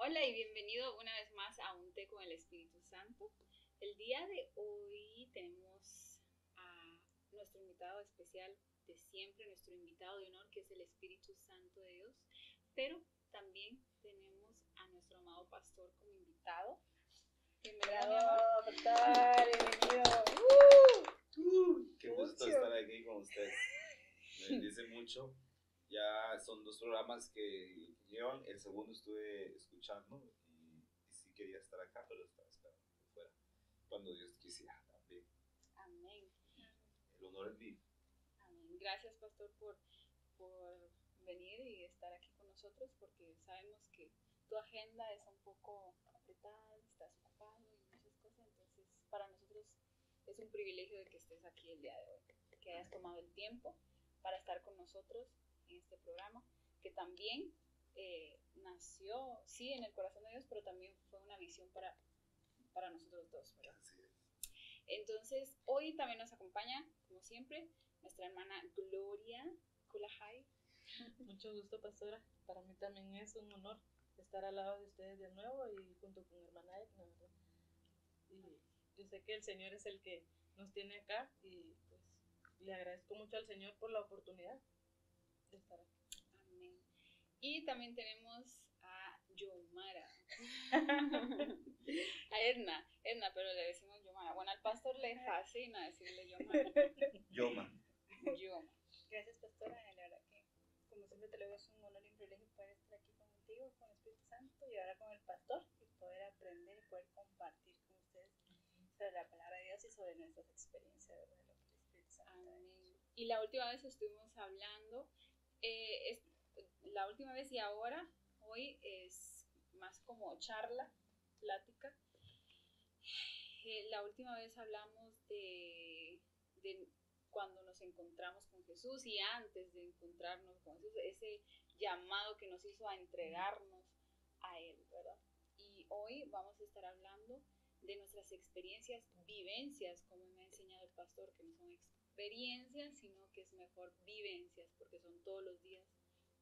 Hola y bienvenido una vez más a Un Té con el Espíritu Santo. El día de hoy tenemos a nuestro invitado especial de siempre, nuestro invitado de honor, que es el Espíritu Santo de Dios, pero también tenemos a nuestro amado pastor como invitado. Bienvenido, mi amor. Pastor, bienvenido. Qué gusto estar aquí con ustedes. Me bendice mucho. Ya son 2 programas que llevan. El segundo estuve escuchando y sí quería estar acá, pero estaba esperando que fuera cuando Dios quisiera también. Amén. El honor es mío. Amén. Gracias, pastor, por venir y estar aquí con nosotros, porque sabemos que tu agenda es un poco apretada, estás ocupado y muchas cosas, entonces para nosotros es un privilegio de que estés aquí el día de hoy, que hayas tomado el tiempo para estar con nosotros en este programa, que también nació, sí, en el corazón de Dios, pero también fue una visión para nosotros dos, ¿verdad? Así es. Entonces, hoy también nos acompaña, como siempre, nuestra hermana Gloria Kulahai. Mucho gusto, pastora. Para mí también es un honor estar al lado de ustedes de nuevo y junto con hermana Edna, ¿verdad? Y yo sé que el Señor es el que nos tiene acá y pues le agradezco mucho al Señor por la oportunidad de estar aquí. Amén. Y también tenemos a Yomara. A Edna, pero le decimos Yomara. Bueno, al pastor le fascina decirle Yomara. Yoma. Yoma. Gracias, pastora. La verdad que, como siempre, te lo digo, es un honor y un privilegio poder estar aquí contigo, con el Espíritu Santo y ahora con el pastor y poder aprender y poder compartir con ustedes sobre la palabra de Dios y sobre nuestras experiencias, ¿verdad? De lo que el Espíritu Santo ha hecho. Y la última vez estuvimos hablando, la última vez y ahora, hoy es más como charla, plática. La última vez hablamos de cuando nos encontramos con Jesús y antes de encontrarnos con Jesús, ese llamado que nos hizo a entregarnos a Él, ¿verdad? Y hoy vamos a estar hablando de nuestras experiencias, vivencias, como me ha enseñado el pastor, que no son experiencias, sino que es mejor vivencias, porque son todos los días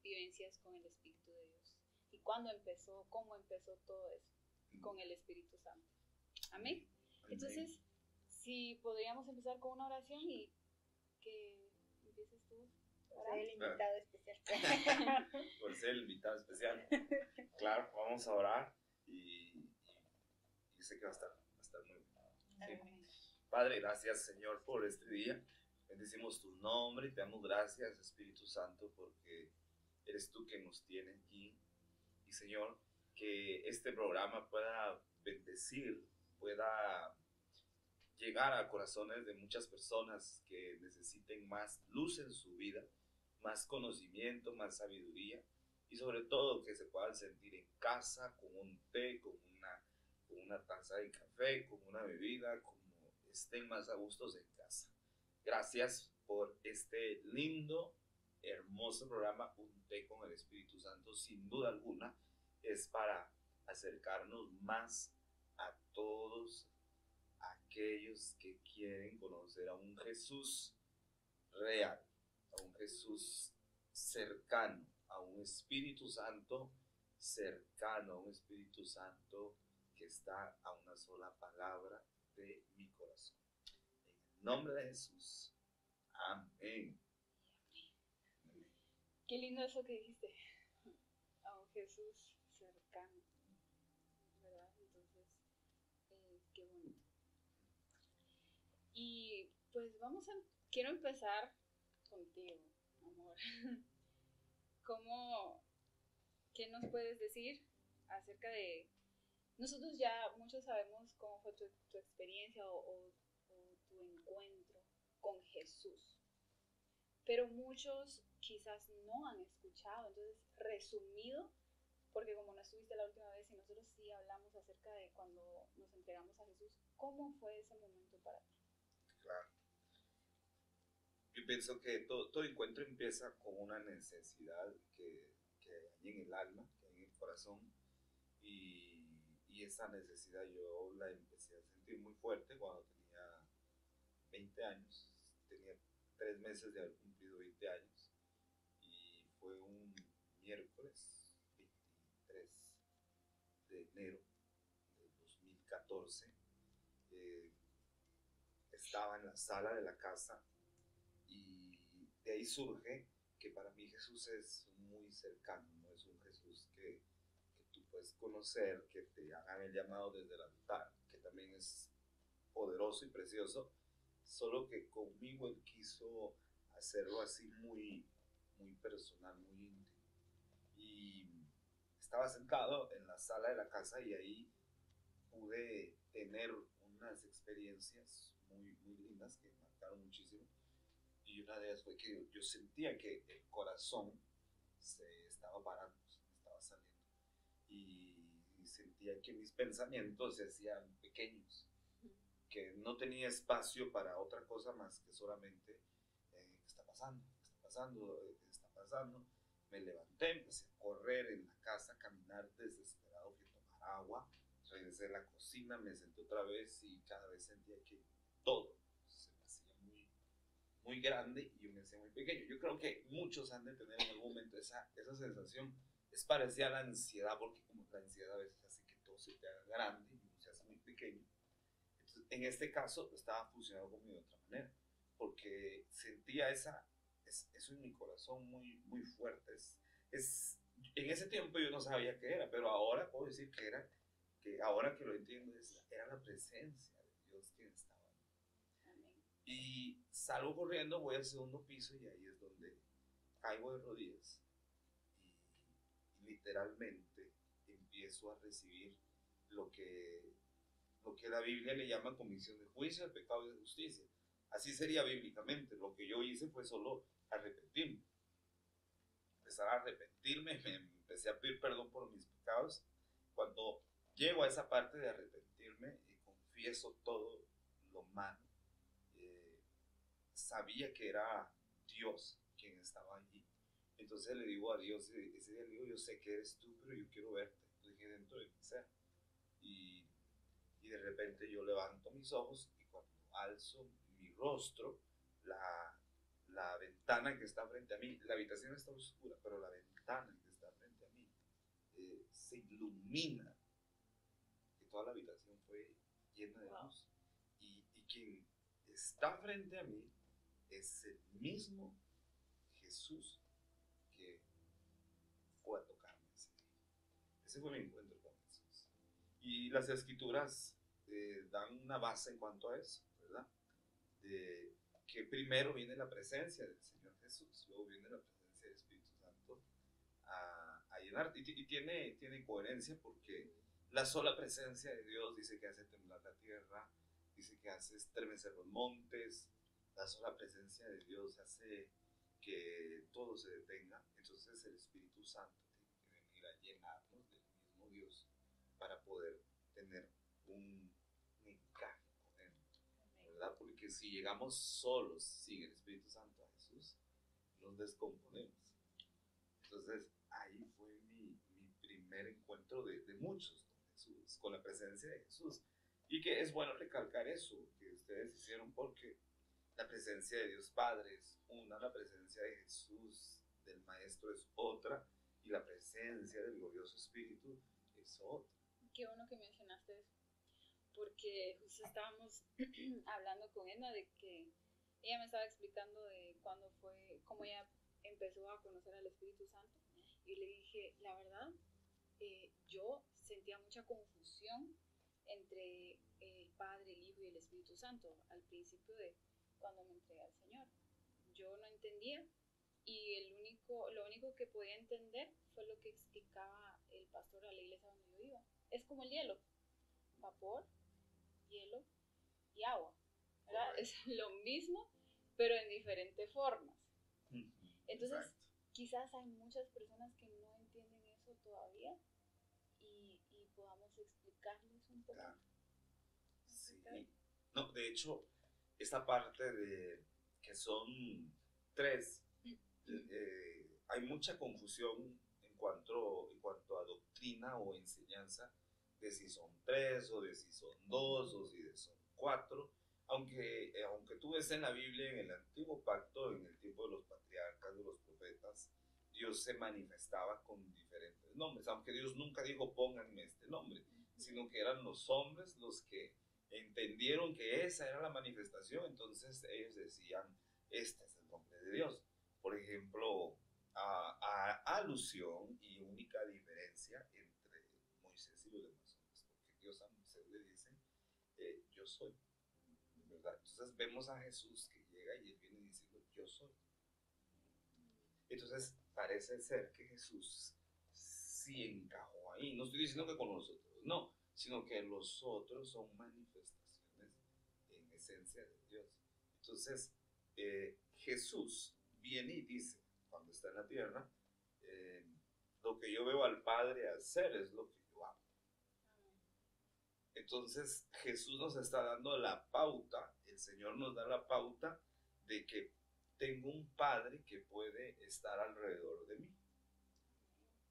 vivencias con el Espíritu de Dios. ¿Y cuándo empezó? ¿Cómo empezó todo eso? Con el Espíritu Santo. Amén. Entonces, si podríamos empezar con una oración y que empieces tú. Soy el invitado especial. Por ser el invitado especial. Claro, vamos a orar y sé que va a estar muy bien. ¿Sí? Padre, gracias, Señor, por este día. Bendecimos tu nombre y te damos gracias, Espíritu Santo, porque eres tú que nos tiene aquí. Y, Señor, que este programa pueda bendecir, pueda llegar a corazones de muchas personas que necesiten más luz en su vida, más conocimiento, más sabiduría y sobre todo que se puedan sentir en casa con un té, con una taza de café, con una bebida, como estén más a gustos en casa. Gracias por este lindo, hermoso programa Un Té con el Espíritu Santo. Sin duda alguna es para acercarnos más a todos aquellos que quieren conocer a un Jesús real, a un Jesús cercano, a un Espíritu Santo cercano, a un Espíritu Santo que está a una sola palabra de mi corazón. En el nombre de Jesús. Amén. Qué lindo eso que dijiste. A un Jesús cercano. ¿Verdad? Entonces, qué bonito. Y pues quiero empezar contigo, amor. ¿Qué nos puedes decir acerca de... Nosotros ya muchos sabemos cómo fue tu experiencia o tu encuentro con Jesús, pero muchos quizás no han escuchado. Entonces, resumido, porque como no estuviste la última vez y nosotros sí hablamos acerca de cuando nos entregamos a Jesús, ¿cómo fue ese momento para ti? Claro. Yo pienso que todo encuentro empieza con una necesidad que hay en el alma, que hay en el corazón, y esa necesidad yo la empecé a sentir muy fuerte cuando tenía 20 años, tenía 3 meses de haber cumplido 20 años, y fue un miércoles 23 enero del 2014, estaba en la sala de la casa y de ahí surge que para mí Jesús es muy cercano, no es un Jesús que tú puedes conocer, que te hagan el llamado desde el altar, que también es poderoso y precioso, solo que conmigo Él quiso hacerlo así muy, muy personal, muy íntimo. Y estaba sentado en la sala de la casa y ahí pude tener unas experiencias muy, muy lindas que me marcaron muchísimo. Y una de ellas fue que yo sentía que el corazón se estaba parando, se me estaba saliendo. Y sentía que mis pensamientos se hacían pequeños, que no tenía espacio para otra cosa más que solamente ¿qué está pasando? ¿Qué está pasando? ¿Qué está pasando? Me levanté, empecé a correr en la casa, a caminar desesperado, que tomar agua. Regresé a la cocina, me senté otra vez y cada vez sentía que todo se me hacía muy, muy grande y yo me hacía muy pequeño. Yo creo que muchos han de tener en algún momento esa sensación. Es parecida a la ansiedad, porque como la ansiedad a veces hace que todo se te haga grande y uno se hace muy pequeño. Entonces, en este caso estaba funcionando conmigo de otra manera, porque sentía eso en mi corazón muy, muy fuerte. En ese tiempo yo no sabía qué era, pero ahora puedo decir que ahora que lo entiendo, era la presencia de Dios quien estaba ahí. Amén. Y salgo corriendo, voy al segundo piso y ahí es donde caigo de rodillas y literalmente empiezo a recibir lo que la Biblia le llama comisión de juicio, de pecado y de justicia. Así sería bíblicamente. Lo que yo hice fue solo arrepentirme. Empezar a arrepentirme, me empecé a pedir perdón por mis pecados. Cuando llego a esa parte de arrepentirme y confieso todo lo malo, sabía que era Dios quien estaba allí. Entonces le digo a Dios, ese día le digo, yo sé que eres tú, pero yo quiero verte. Lo dije dentro de mi ser. Y de repente yo levanto mis ojos y cuando alzo mi rostro, la ventana que está frente a mí, la habitación está oscura, pero la ventana que está frente a mí se ilumina, que toda la habitación fue llena de luz. Y quien está frente a mí es el mismo Jesús que fue a tocarme. Ese fue mi encuentro con Jesús. Y las escrituras dan una base en cuanto a eso, ¿verdad? De que primero viene la presencia del Señor Jesús, luego viene la presencia del Espíritu Santo a llenar. Y tiene coherencia porque la sola presencia de Dios dice que hace temblar la tierra, dice que hace estremecer los montes. La sola presencia de Dios hace que todo se detenga. Entonces el Espíritu Santo tiene que venir a llenarnos del mismo Dios para poder tener un encaje con Él, ¿verdad? Porque si llegamos solos sin el Espíritu Santo a Jesús, nos descomponemos. Entonces ahí fue mi primer encuentro de muchos con Jesús, con la presencia de Jesús. Y que es bueno recalcar eso que ustedes hicieron, porque la presencia de Dios Padre es una, la presencia de Jesús, del Maestro, es otra, y la presencia del glorioso Espíritu es otra. Qué bueno que mencionaste eso, porque justo estábamos hablando con Edna de que ella me estaba explicando de cuándo fue, cómo ella empezó a conocer al Espíritu Santo, y le dije, la verdad, yo sentía mucha confusión entre el Padre, el Hijo y el Espíritu Santo al principio de cuando me entregué al Señor. Yo no entendía y lo único que podía entender fue lo que explicaba el pastor a la iglesia donde yo iba. Es como el hielo, vapor, hielo y agua, ¿verdad? Es lo mismo, pero en diferentes formas. Entonces, exacto, quizás hay muchas personas que no entienden eso todavía y podamos explicarles un poco. Claro. Sí. No, de hecho, esta parte de que son tres, hay mucha confusión en cuanto a doctrina o enseñanza de si son tres o de si son dos o si son cuatro, aunque tú ves en la Biblia, en el Antiguo Pacto, en el tiempo de los patriarcas, de los profetas, Dios se manifestaba con diferentes nombres, aunque Dios nunca dijo pónganme este nombre, sino que eran los hombres los que entendieron que esa era la manifestación, entonces ellos decían, este es el nombre de Dios. Por ejemplo, alusión y única diferencia entre Moisés y los demás hombres, porque Dios a Moisés le dice, yo soy, ¿verdad? Entonces vemos a Jesús que llega y él viene diciendo, yo soy. Entonces parece ser que Jesús sí encajó ahí. No estoy diciendo que con nosotros, no, sino que los otros son manifestaciones en esencia de Dios. Entonces Jesús viene y dice, cuando está en la tierra, lo que yo veo al Padre hacer es lo que yo hago. Entonces Jesús nos está dando la pauta, el Señor nos da la pauta de que tengo un Padre que puede estar alrededor de mí,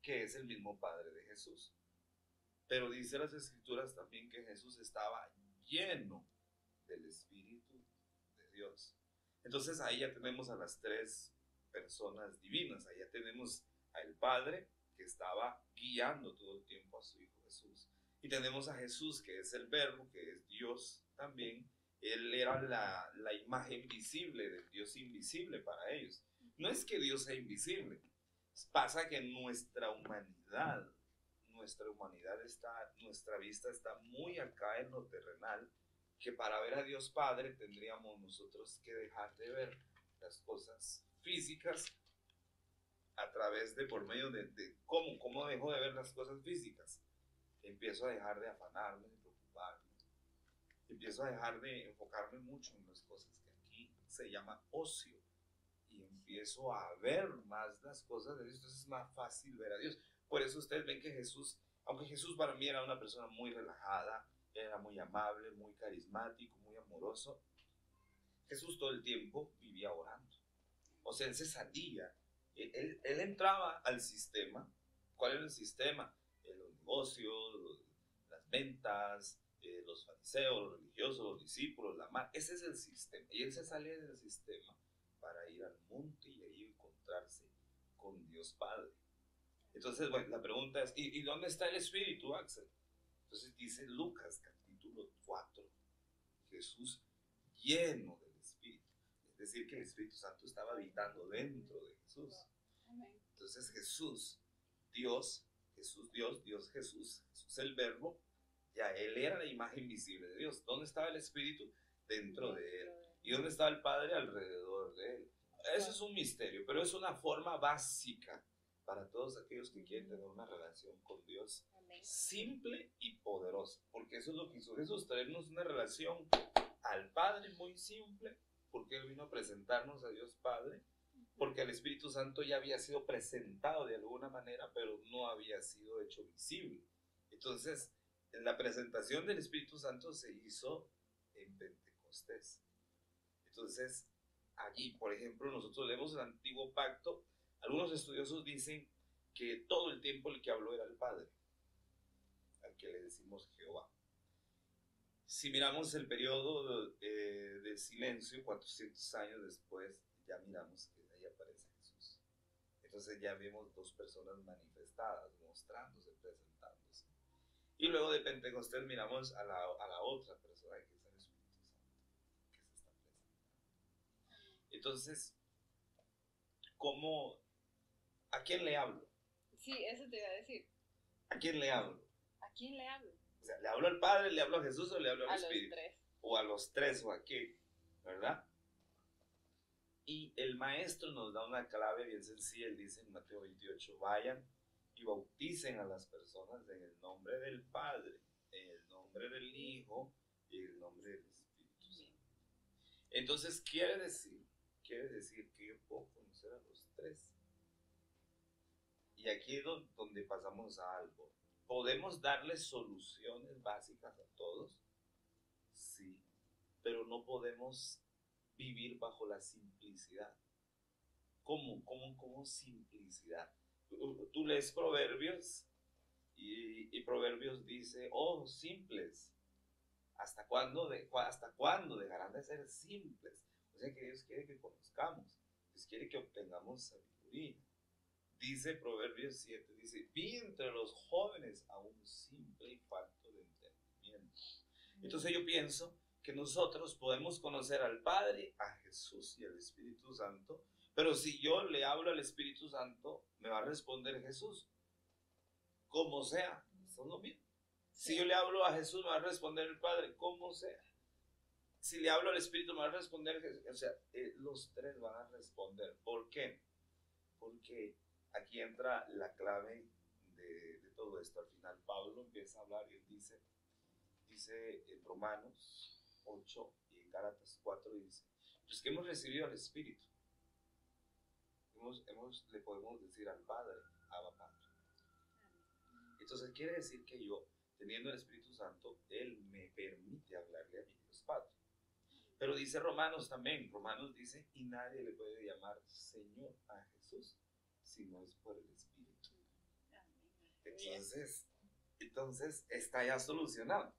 que es el mismo Padre de Jesús. Pero dice las Escrituras también que Jesús estaba lleno del Espíritu de Dios. Entonces ahí ya tenemos a las tres personas divinas, ahí ya tenemos al Padre que estaba guiando todo el tiempo a su Hijo Jesús. Y tenemos a Jesús que es el Verbo, que es Dios también. Él era la imagen visible del Dios invisible para ellos. No es que Dios sea invisible, pasa que nuestra humanidad nuestra vista está muy acá en lo terrenal, que para ver a Dios Padre tendríamos nosotros que dejar de ver las cosas físicas a través de, por medio de ¿cómo dejo de ver las cosas físicas? Empiezo a dejar de afanarme, de preocuparme, empiezo a dejar de enfocarme mucho en las cosas que aquí se llama ocio, y empiezo a ver más las cosas de Dios. Entonces es más fácil ver a Dios. Por eso ustedes ven que Jesús, aunque Jesús para mí era una persona muy relajada, era muy amable, muy carismático, muy amoroso, Jesús todo el tiempo vivía orando. O sea, él se salía, él entraba al sistema. ¿Cuál era el sistema? Los negocios, las ventas, los fariseos, los religiosos, los discípulos, la mar. Ese es el sistema. Y él se salía del sistema para ir al monte y ahí encontrarse con Dios Padre. Entonces, bueno, la pregunta es, ¿y dónde está el Espíritu, Axel? Entonces dice Lucas capítulo 4, Jesús lleno del Espíritu. Es decir, que el Espíritu Santo estaba habitando dentro de Jesús. Entonces Jesús, Dios Jesús el Verbo, ya él era la imagen visible de Dios. ¿Dónde estaba el Espíritu? Dentro de él. ¿Y dónde estaba el Padre? Alrededor de él. Eso es un misterio, pero es una forma básica para todos aquellos que quieren tener una relación con Dios simple y poderosa, porque eso es lo que hizo Jesús, traernos una relación al Padre muy simple, porque Él vino a presentarnos a Dios Padre, porque el Espíritu Santo ya había sido presentado de alguna manera, pero no había sido hecho visible. Entonces, la presentación del Espíritu Santo se hizo en Pentecostés. Entonces, allí, por ejemplo, nosotros leemos el Antiguo Pacto. Algunos estudiosos dicen que todo el tiempo el que habló era el Padre, al que le decimos Jehová. Si miramos el periodo de silencio, 400 años después, ya miramos que ahí aparece Jesús. Entonces ya vemos dos personas manifestadas, mostrándose, presentándose. Y luego de Pentecostés miramos a la otra persona, que es el Espíritu Santo, que se está presentando. Entonces, ¿a quién le hablo? Sí, eso te iba a decir. ¿A quién le hablo? ¿A quién le hablo? O sea, ¿le hablo al Padre, le hablo a Jesús o le hablo al A Espíritu? los tres. O a los tres, o a qué, ¿verdad? Y el Maestro nos da una clave bien sencilla. Él dice en Mateo 28, vayan y bauticen a las personas en el nombre del Padre, en el nombre del Hijo y en el nombre del Espíritu Santo. Entonces quiere decir que yo puedo conocer a los tres. Y aquí es donde pasamos a algo. ¿Podemos darles soluciones básicas a todos? Sí, pero no podemos vivir bajo la simplicidad. ¿Cómo simplicidad? Tú lees Proverbios y Proverbios dice, oh, simples, ¿hasta cuándo dejarán de ser simples? O sea que Dios quiere que conozcamos, Dios quiere que obtengamos sabiduría. dice Proverbios 7, dice, vi entre los jóvenes a un simple y falto de entendimiento. Entonces yo pienso que nosotros podemos conocer al Padre, a Jesús y al Espíritu Santo, pero si yo le hablo al Espíritu Santo, me va a responder Jesús, como sea, son lo mismo. Si yo le hablo a Jesús, me va a responder el Padre, como sea. Si le hablo al Espíritu, me va a responder Jesús. O sea, los tres van a responder. ¿Por qué? Porque aquí entra la clave de todo esto. Al final Pablo empieza a hablar y él dice en Romanos 8 y en Gálatas 4 dice, pues que hemos recibido al Espíritu. Le podemos decir al Padre, Abba Padre. Entonces quiere decir que yo, teniendo el Espíritu Santo, Él me permite hablarle a mi Dios Padre. Pero dice Romanos también, Romanos dice, y nadie le puede llamar Señor a Jesús si no es por el Espíritu. Entonces está ya solucionado.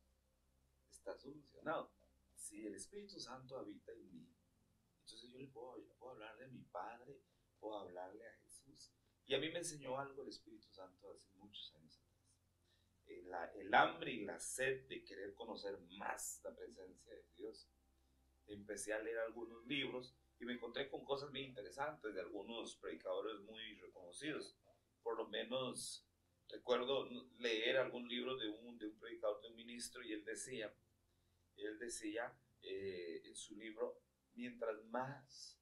Está solucionado. Si el Espíritu Santo habita en mí, entonces yo le puedo hablar de mi Padre, puedo hablarle a Jesús. Y a mí me enseñó algo el Espíritu Santo hace muchos años atrás. El hambre y la sed de querer conocer más la presencia de Dios. Empecé a leer algunos libros y me encontré con cosas muy interesantes de algunos predicadores muy reconocidos. Por lo menos recuerdo leer algún libro de un predicador, de un ministro, y él decía en su libro, mientras más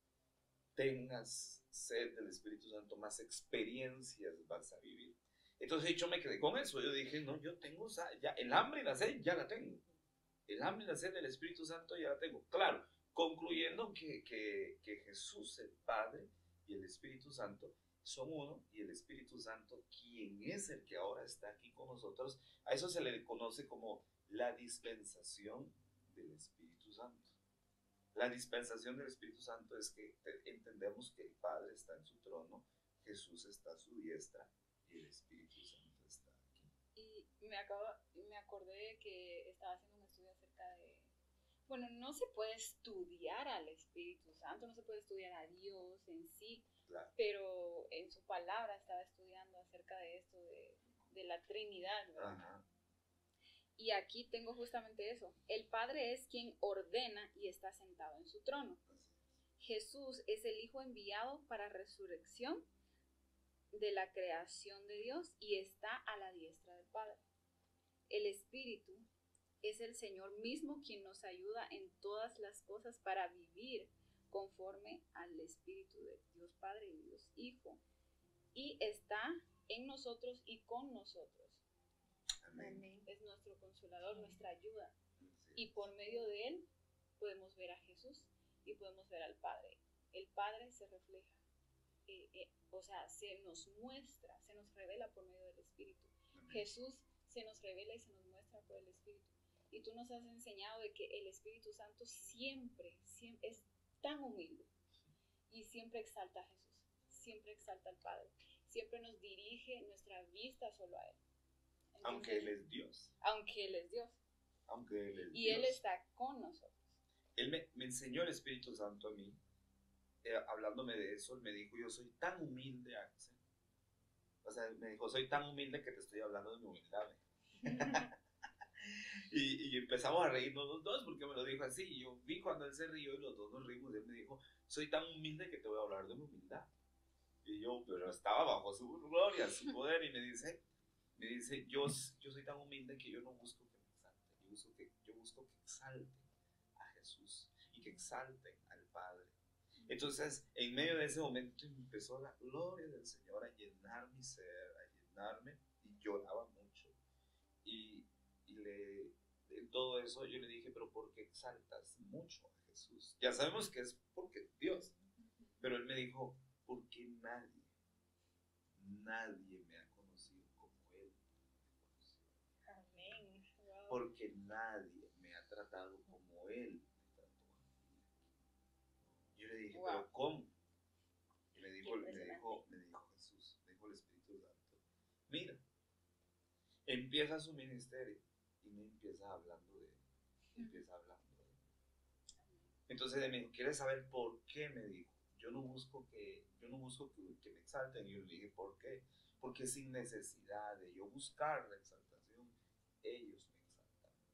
tengas sed del Espíritu Santo, más experiencias vas a vivir. Entonces yo me quedé con eso. Yo dije, no, yo tengo ya el hambre y la sed, ya la tengo. El hambre y la sed del Espíritu Santo ya la tengo. Claro, concluyendo que Jesús, el Padre y el Espíritu Santo son uno, y el Espíritu Santo, quien es el que ahora está aquí con nosotros, a eso se le conoce como la dispensación del Espíritu Santo. La dispensación del Espíritu Santo es que entendemos que el Padre está en su trono, Jesús está a su diestra y el Espíritu Santo está aquí. Y me acordé que estaba haciendo un estudio acerca de, bueno, no se puede estudiar al Espíritu Santo, no se puede estudiar a Dios en sí, claro, pero en su palabra estaba estudiando acerca de esto de la Trinidad, ¿verdad? Ajá. Y aquí tengo justamente eso. El Padre es quien ordena y está sentado en su trono. Jesús es el Hijo enviado para resurrección de la creación de Dios y está a la diestra del Padre. El Espíritu es el Señor mismo quien nos ayuda en todas las cosas para vivir conforme al Espíritu de Dios Padre y Dios Hijo. Y está en nosotros y con nosotros. Amén. Es nuestro consolador, nuestra ayuda. Y por medio de Él podemos ver a Jesús y podemos ver al Padre. El Padre se refleja, o sea, se nos muestra, se nos revela por medio del Espíritu. Amén. Jesús se nos revela y se nos muestra por el Espíritu. Y tú nos has enseñado de que el Espíritu Santo siempre es tan humilde y siempre exalta a Jesús, siempre exalta al Padre, siempre nos dirige nuestra vista solo a Él. Entonces, aunque Él es Dios. Aunque Él es Dios. Aunque Él es y Dios. Él está con nosotros. Él me enseñó el Espíritu Santo a mí, hablándome de eso. Él me dijo, yo soy tan humilde, Axel. O sea, me dijo, soy tan humilde que te estoy hablando de mi humildad. y empezamos a reírnos los dos porque me lo dijo así. Y yo vi cuando él se rió y los dos nos rimos. Y él me dijo, soy tan humilde que te voy a hablar de mi humildad. Y yo, pero estaba bajo su gloria, su poder. Y me dice, yo soy tan humilde que yo no busco que me exalten, yo busco que exalten a Jesús y que exalten al Padre. Entonces, en medio de ese momento empezó la gloria del Señor a llenar mi ser, a llenarme, y lloraba mucho. Y en todo eso yo le dije, pero ¿por qué exaltas mucho a Jesús? Ya sabemos que es porque Dios, pero él me dijo, porque nadie me ha conocido como Él me conoció. Amén. Wow. Porque nadie me ha tratado como Él me trató a mí. Yo le dije, wow, ¿pero cómo? Y me dijo Jesús, me dijo el Espíritu Santo, mira, empieza su ministerio y me empieza hablando de Él. Empieza hablando de Él. Entonces él me dijo, ¿quieres saber por qué? Me dijo, yo no busco que me exalten. Y yo le dije, ¿por qué? Porque sin necesidad de yo buscar la exaltación, ellos me exaltan.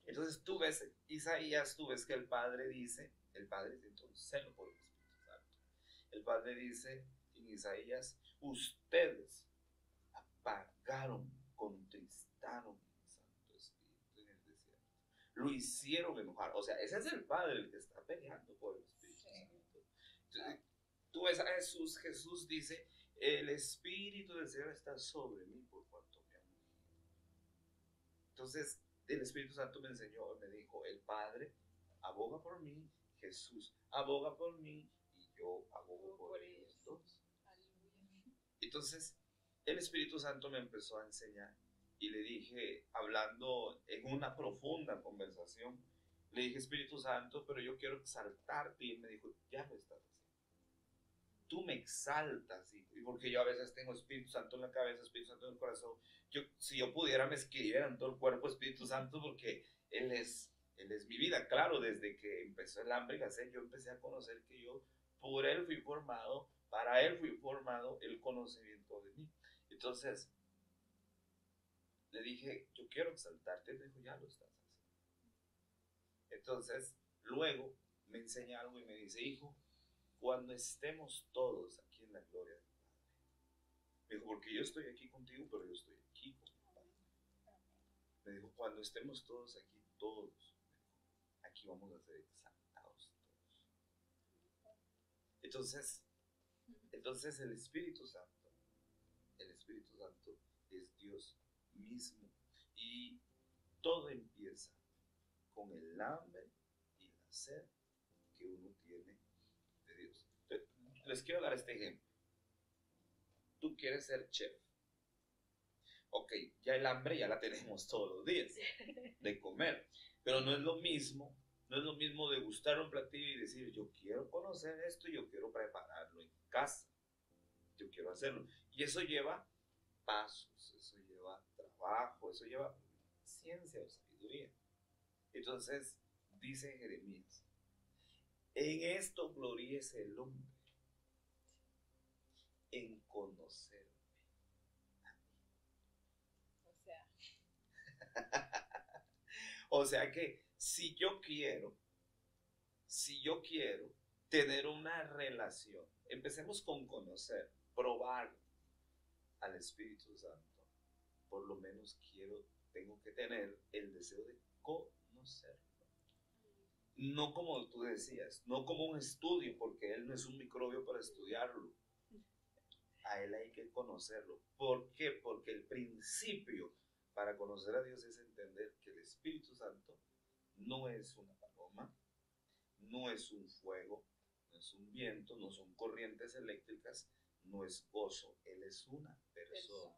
Entonces tú ves, Isaías, tú ves que el Padre dice, entonces celo por el Espíritu Santo. El Padre dice en Isaías, ustedes apagaron, contristaron el Santo Espíritu en el desierto. Lo hicieron enojar. O sea, ese es el Padre el que está peleando por el Espíritu Santo. Entonces, tú ves a Jesús dice, el Espíritu del Señor está sobre mí por cuanto me ha ungido. Entonces, el Espíritu Santo me enseñó, me dijo, el Padre aboga por mí, Jesús aboga por mí y yo abogo por ellos dos. Entonces, el Espíritu Santo me empezó a enseñar y le dije, hablando en una profunda conversación, le dije, Espíritu Santo, pero yo quiero exaltarte. Y él me dijo, ya lo estás haciendo. Tú me exaltas. Y porque yo a veces tengo Espíritu Santo en la cabeza, Espíritu Santo en el corazón. Si yo pudiera, me escribiera en todo el cuerpo Espíritu Santo, porque Él es mi vida. Claro, desde que empezó el hambre y la sed, yo empecé a conocer que yo por Él fui formado, para Él fui formado el conocimiento de mí. Entonces, le dije, yo quiero exaltarte. Él dijo, ya lo estás haciendo. Entonces, luego me enseña algo y me dice, hijo, cuando estemos todos aquí en la gloria del Padre. Me dijo, porque yo estoy aquí contigo, pero yo estoy aquí con mi Padre. Me dijo, cuando estemos todos aquí, todos, aquí vamos a ser exaltados todos. Entonces el Espíritu Santo es Dios mismo. Y todo empieza con el hambre y la sed que uno tiene de Dios. Entonces, les quiero dar este ejemplo. Tú quieres ser chef. Ok, ya el hambre ya la tenemos todos los días de comer, pero no es lo mismo degustar un platillo y decir, yo quiero conocer esto, yo quiero prepararlo en casa, yo quiero hacerlo. Y eso lleva pasos, eso lleva trabajo, eso lleva ciencia o sabiduría. Entonces, dice Jeremías, en esto gloríese el hombre, en conocerme. O sea que si yo quiero tener una relación, empecemos con conocer, probar al Espíritu Santo, por lo menos tengo que tener el deseo de conocerlo. No como tú decías, no como un estudio, porque Él no es un microbio para estudiarlo. A Él hay que conocerlo. ¿Por qué? Porque el principio para conocer a Dios es entender que el Espíritu Santo no es una paloma, no es un fuego, no es un viento, no son corrientes eléctricas, no es gozo, Él es una persona.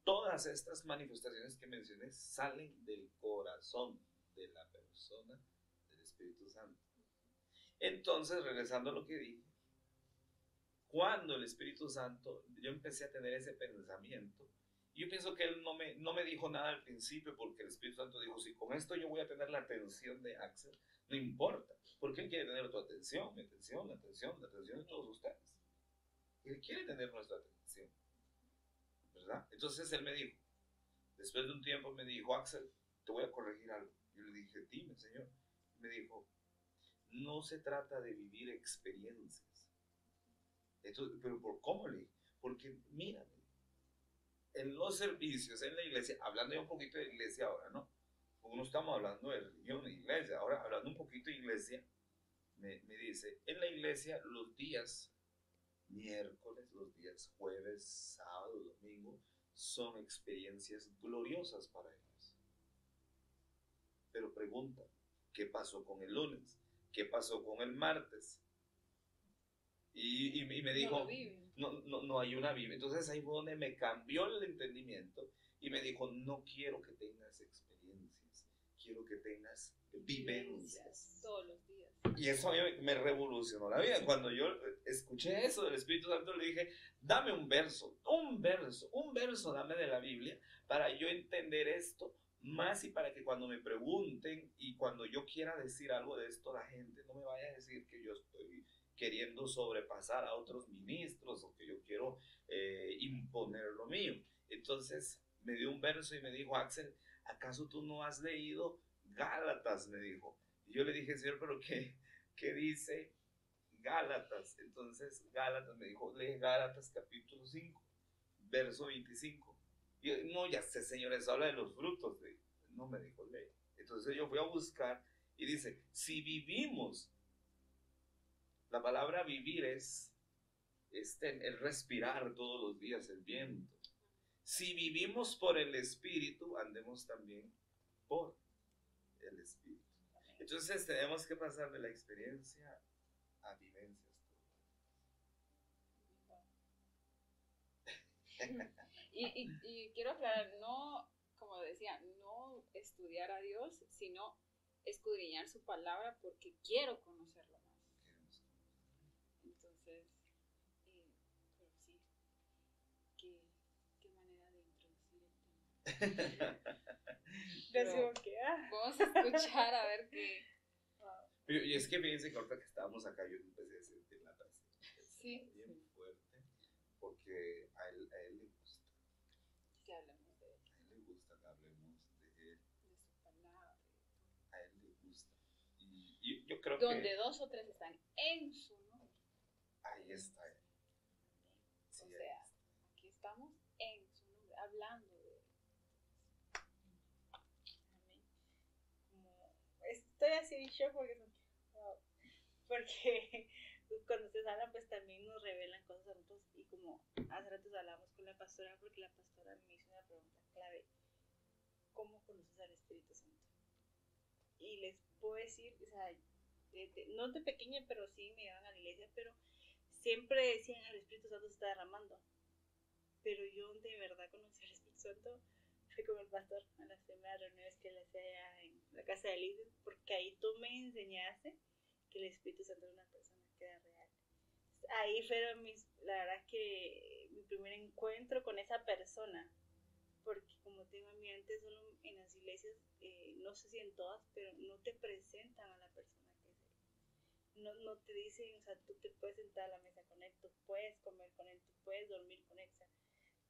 Todas estas manifestaciones que mencioné salen del corazón de la persona del Espíritu Santo. Entonces, regresando a lo que dije, cuando el Espíritu Santo, yo empecé a tener ese pensamiento, yo pienso que Él no me dijo nada al principio, porque el Espíritu Santo dijo, si con esto yo voy a tener la atención de Axel, no importa, porque Él quiere tener tu atención, la atención de todos ustedes. Él quiere tener nuestra atención, ¿verdad? Entonces Él me dijo, después de un tiempo me dijo, Axel, te voy a corregir algo. Yo le dije, dime, Señor. Me dijo, no se trata de vivir experiencias. Entonces, pero ¿cómo le dije? Porque mírame, en los servicios, en la iglesia, hablando ya un poquito de iglesia ahora, ¿no? Como no estamos hablando de religión, de iglesia, ahora hablando un poquito de iglesia, me dice, en la iglesia los días miércoles, los días jueves, sábado, domingo, son experiencias gloriosas para ellos. Pero pregunta, ¿qué pasó con el lunes? ¿Qué pasó con el martes? Y me dijo, no hay una Biblia. Entonces ahí fue donde me cambió el entendimiento y me dijo, no quiero que tengas experiencias, quiero que tengas vivencias. Todos los días. Y eso a mí me revolucionó la vida. Cuando yo escuché eso del Espíritu Santo, le dije, dame un verso, dame de la Biblia para yo entender esto más, y para que cuando me pregunten y cuando yo quiera decir algo de esto, la gente no me vaya a decir que queriendo sobrepasar a otros ministros o que yo quiero imponer lo mío. Entonces me dio un verso y me dijo, Axel, ¿acaso tú no has leído Gálatas? Me dijo. Y yo le dije, Señor, ¿pero qué dice Gálatas? Entonces Gálatas me dijo, lee Gálatas capítulo 5, verso 25. Y yo, no, ya sé, Señor, eso habla de los frutos. No, me dijo, lee. Entonces yo fui a buscar y dice, si vivimos, la palabra vivir es el respirar todos los días el viento. Si vivimos por el Espíritu, andemos también por el Espíritu. Entonces tenemos que pasar de la experiencia a vivencias. Y quiero aclarar, no, como decía, no estudiar a Dios, sino escudriñar su palabra porque quiero conocerlo más. Entonces, pero sí, qué manera de introducir el tema. Pero, vamos a escuchar a ver qué. Y es que fíjense que ahorita que estábamos acá, yo empecé a sentir la presencia. Sí. Bien fuerte, porque a él le gusta. Que hablemos de él. A él le gusta que hablemos de él. De su palabra. A él le gusta. Y yo creo Donde que 2 o 3 están en su nombre. ahí está él. Sí, O sea, aquí estamos en su nombre, hablando de él. Estoy así en shock porque porque cuando ustedes hablan pues también nos revelan cosas a nosotros, y como hace rato hablamos con la pastora, porque la pastora me hizo una pregunta clave: ¿cómo conoces al Espíritu Santo? Y les puedo decir, o sea, no de pequeña, pero sí me llevaban a la iglesia, pero siempre decían el Espíritu Santo se está derramando, pero yo de verdad conocí al Espíritu Santo fue con el pastor a las primeras reuniones que le hacía en la casa de líder, porque ahí tú me enseñaste que el Espíritu Santo era una persona que era real. Ahí fueron la verdad que mi primer encuentro con esa persona, porque como te digo, a mí antes solo en las iglesias, no sé si en todas, pero no te presentan a la persona que es él. No te dicen, o sea, tú te puedes sentar a la mesa con él, tú puedes comer con él, tú puedes dormir con él, o sea,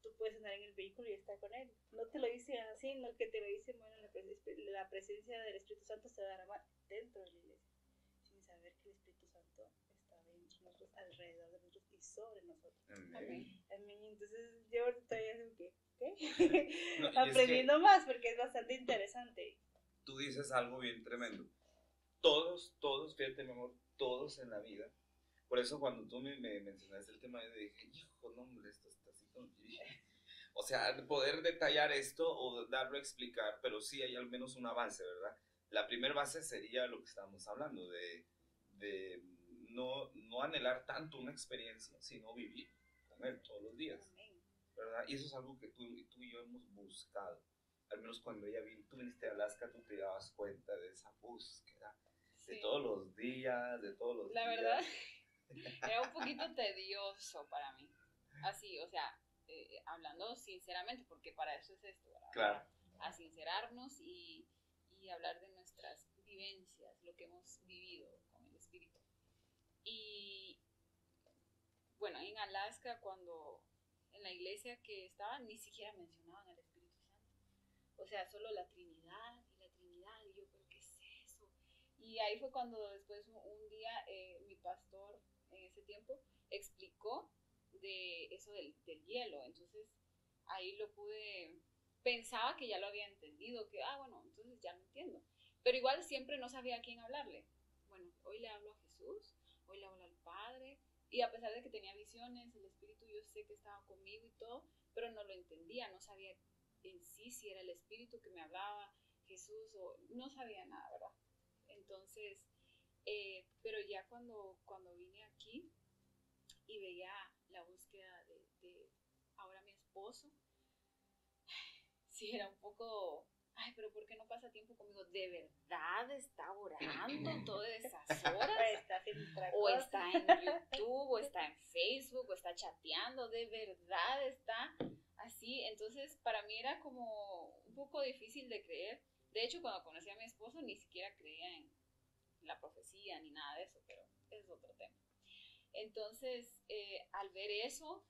tú puedes andar en el vehículo y estar con él. No te lo dicen así, no, que te lo dicen, bueno, la presencia del Espíritu Santo se va a derramar dentro de la iglesia, sin saber que el Espíritu Santo está dentro de nosotros, alrededor de nosotros y sobre nosotros. Amén. Amén. Entonces yo todavía digo que, No, aprendiendo más, porque es bastante interesante. Tú dices algo bien tremendo. Todos, fíjate, mi amor, todos en la vida. Por eso cuando tú me mencionaste el tema, yo dije, hijo, no, hombre, esto está así como... O sea, poder detallar esto o darlo a explicar, pero sí hay al menos una base, ¿verdad? La primera base sería lo que estábamos hablando, de no anhelar tanto una experiencia, sino vivir con él todos los días, ¿verdad? Y eso es algo que tú y yo hemos buscado. Al menos cuando tú viniste a Alaska, tú te dabas cuenta de esa búsqueda, de todos los días, La verdad, era un poquito tedioso para mí. Así, o sea, hablando sinceramente, porque para eso es esto, ¿verdad? Claro. A sincerarnos y hablar de nuestras vivencias, lo que hemos vivido con el Espíritu. Y bueno, en Alaska, cuando en la iglesia que estaba, ni siquiera mencionaban al Espíritu Santo. O sea, solo la Trinidad, y yo, ¿pero qué es eso? Y ahí fue cuando después un día mi pastor en ese tiempo explicó de eso del hielo. Entonces ahí pensaba que ya lo había entendido, que bueno, entonces ya lo entiendo, pero igual siempre no sabía a quién hablarle. Bueno, hoy le hablo a Jesús, hoy le hablo al Padre, y a pesar de que tenía visiones, el Espíritu yo sé que estaba conmigo y todo, pero no lo entendía, no sabía en sí si era el Espíritu que me hablaba, Jesús, o no sabía nada, ¿verdad? Entonces, pero ya cuando vine aquí y veía la búsqueda de ahora mi esposo, sí era un poco, pero ¿por qué no pasa tiempo conmigo? ¿De verdad está orando todas esas horas? ¿O está en YouTube, o está en Facebook, o está chateando? ¿De verdad está así? Entonces para mí era como un poco difícil de creer. De hecho, cuando conocí a mi esposo ni siquiera creía en la profecía ni nada de eso, pero es otro tema. Entonces, al ver eso,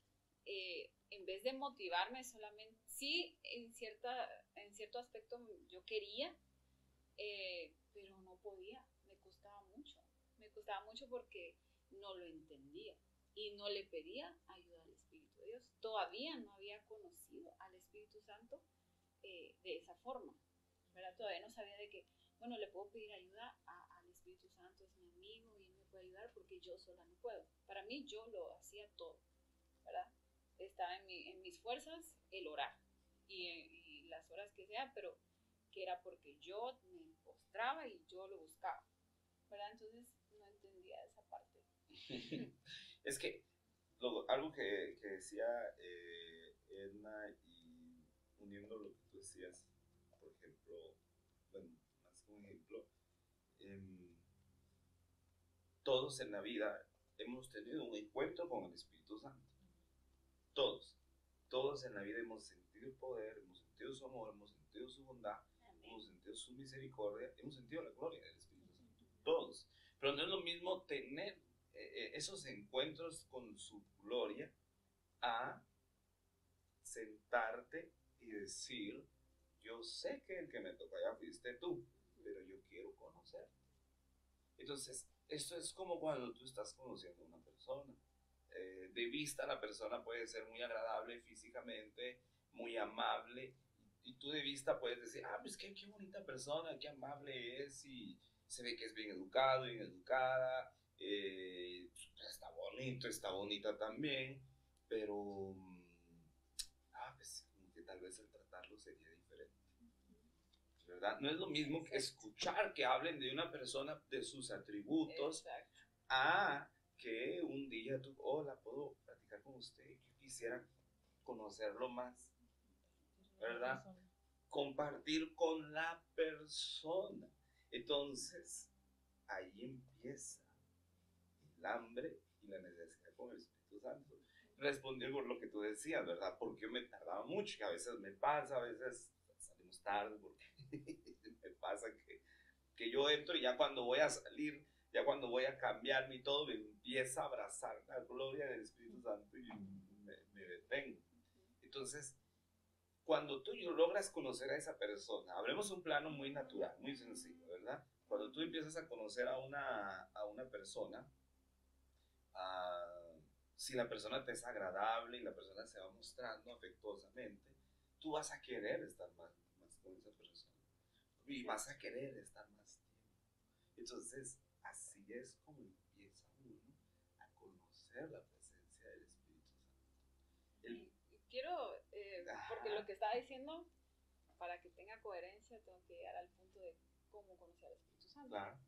en vez de motivarme solamente, sí, en cierto aspecto yo quería, pero no podía, me costaba mucho porque no lo entendía y no le pedía ayuda al Espíritu de Dios. Todavía no había conocido al Espíritu Santo de esa forma, ¿verdad? Todavía no sabía de que, bueno, le puedo pedir ayuda al Espíritu Santo, es mi amigo y él me puede ayudar porque yo sola no puedo. Para mí yo lo hacía todo, ¿verdad? Estaba en mis fuerzas el orar y las horas que sea, pero que era porque yo me postraba y yo lo buscaba, ¿verdad? Entonces no entendía esa parte. Es que algo que decía Edna, y uniendo lo que tú decías, por ejemplo, bueno, más que un ejemplo, todos en la vida hemos tenido un encuentro con el Espíritu Santo. Todos en la vida hemos sentido el poder, hemos sentido su amor, hemos sentido su bondad, hemos sentido su misericordia, hemos sentido la gloria del Espíritu Santo. Todos. Pero no es lo mismo tener esos encuentros con su gloria a sentarte y decir, yo sé que el que me tocó allá fuiste tú, pero yo quiero conocerte. Entonces, esto es como cuando tú estás conociendo a una persona. De vista la persona puede ser muy agradable físicamente, muy amable, y tú de vista puedes decir, pues qué bonita persona, qué amable es, y se ve que es bien educado, bien educada, está bonito, está bonita también, pero pues como que tal vez el tratarlo sería diferente, ¿verdad? No es lo mismo que escuchar que hablen de una persona, de sus atributos, a que un día tú, hola, puedo platicar con usted, yo quisiera conocerlo más, ¿verdad? Compartir con la persona. Entonces, ahí empieza el hambre y la necesidad con el Espíritu Santo. Respondió por lo que tú decías, ¿verdad? Porque me tardaba mucho, que a veces me pasa, a veces salimos tarde, porque me pasa que yo entro y ya cuando voy a salir, ya cuando voy a cambiarme y todo, me empieza a abrazar la gloria del Espíritu Santo y me detengo. Entonces, cuando tú logras conocer a esa persona, hablemos un plano muy natural, muy sencillo, ¿verdad? Cuando tú empiezas a conocer a una persona, si la persona te es agradable y la persona se va mostrando afectuosamente, tú vas a querer estar más con esa persona y vas a querer estar más tiempo. Entonces, así es como empieza uno a conocer la presencia del Espíritu Santo. Quiero, porque lo que estaba diciendo, para que tenga coherencia, tengo que llegar al punto de cómo conocer al Espíritu Santo. Claro.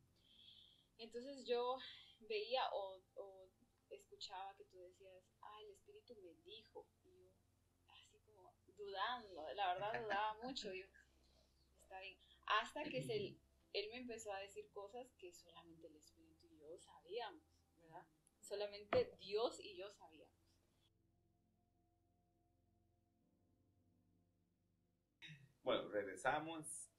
Entonces yo veía o escuchaba que tú decías, el Espíritu me dijo, y yo así como dudando, la verdad dudaba mucho, yo, está bien, hasta que él me empezó a decir cosas que solamente el Espíritu y yo sabíamos, ¿verdad? Solamente Dios y yo sabíamos. Bueno, regresamos.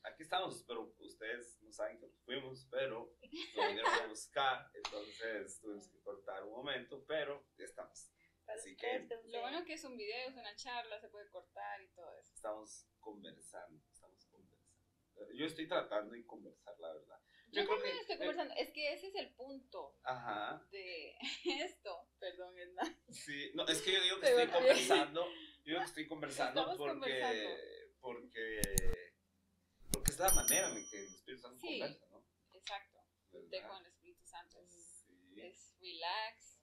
Aquí estamos, pero ustedes no saben que nos fuimos, pero nos vinieron a buscar, entonces tuvimos que cortar un momento, pero ya estamos. Así que lo bueno que es un video, es una charla, se puede cortar y todo eso. Estamos conversando. Yo estoy tratando de conversar, la verdad. Yo también estoy conversando, es que ese es el punto de esto. Perdón, Edna. Sí, no, es que yo digo que estoy conversando. Porque es la manera en que el Espíritu Santo conversa, ¿no? Exacto. Usted con el Espíritu Santo es relax,